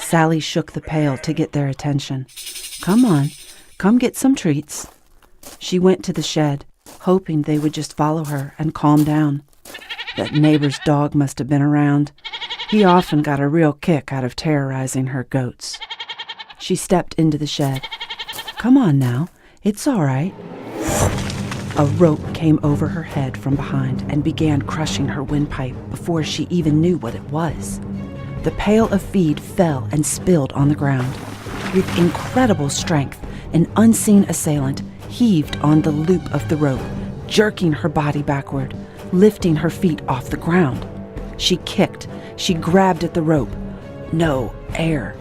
Sally shook the pail to get their attention. "Come on, come get some treats." She went to the shed, hoping they would just follow her and calm down. That neighbor's dog must have been around. He often got a real kick out of terrorizing her goats. She stepped into the shed. "Come on now, it's all right." A rope came over her head from behind and began crushing her windpipe before she even knew what it was. The pail of feed fell and spilled on the ground. With incredible strength, an unseen assailant heaved on the loop of the rope, jerking her body backward, lifting her feet off the ground. She kicked. She grabbed at the rope. No air.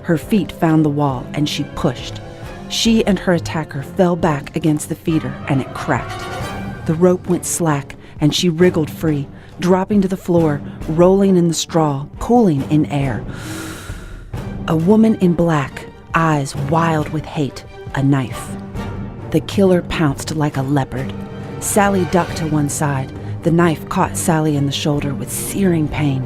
Her feet found the wall, and she pushed. She and her attacker fell back against the feeder, and it cracked. The rope went slack, and she wriggled free, dropping to the floor, rolling in the straw, pulling in air. A woman in black, eyes wild with hate, a knife. The killer pounced like a leopard. Sally ducked to one side. The knife caught Sally in the shoulder with searing pain.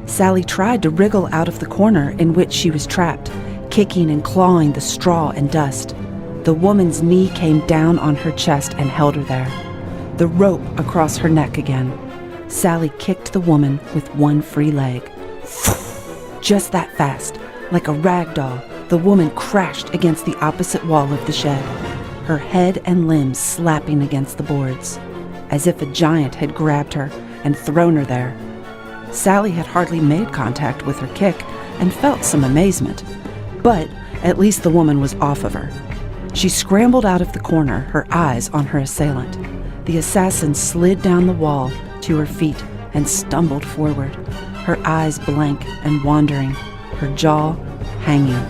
Sally tried to wriggle out of the corner in which she was trapped, kicking and clawing the straw and dust. The woman's knee came down on her chest and held her there. The rope across her neck again. Sally kicked the woman with one free leg. Just that fast, like a rag doll, the woman crashed against the opposite wall of the shed, her head and limbs slapping against the boards, as if a giant had grabbed her and thrown her there. Sally had hardly made contact with her kick and felt some amazement, but at least the woman was off of her. She scrambled out of the corner, her eyes on her assailant. The assassin slid down the wall to her feet and stumbled forward, her eyes blank and wandering, her jaw hanging.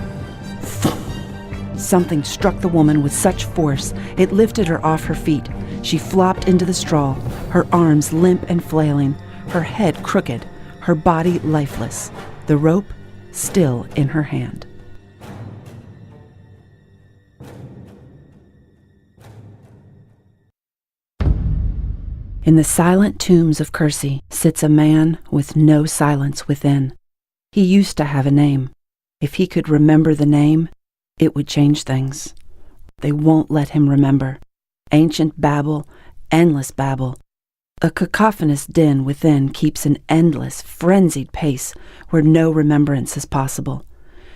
Something struck the woman with such force it lifted her off her feet. She flopped into the straw, her arms limp and flailing, her head crooked, her body lifeless, the rope still in her hand. In the silent tombs of Kersey sits a man with no silence within. He used to have a name. If he could remember the name, it would change things. They won't let him remember. Ancient babble, endless babble. A cacophonous din within keeps an endless, frenzied pace where no remembrance is possible.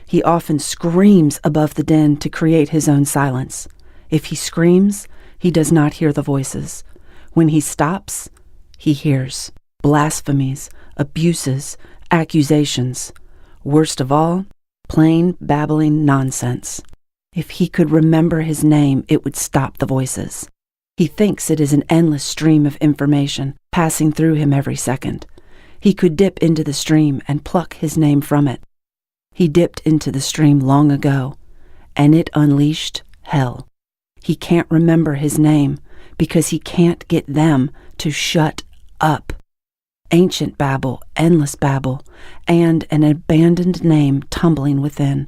He often screams above the din to create his own silence. If he screams, he does not hear the voices. When he stops, he hears blasphemies, abuses, accusations. Worst of all, plain babbling nonsense. If he could remember his name, it would stop the voices. He thinks it is an endless stream of information passing through him every second. He could dip into the stream and pluck his name from it. He dipped into the stream long ago, and it unleashed hell. He can't remember his name because he can't get them to shut up. Ancient babble, endless babble, and an abandoned name tumbling within.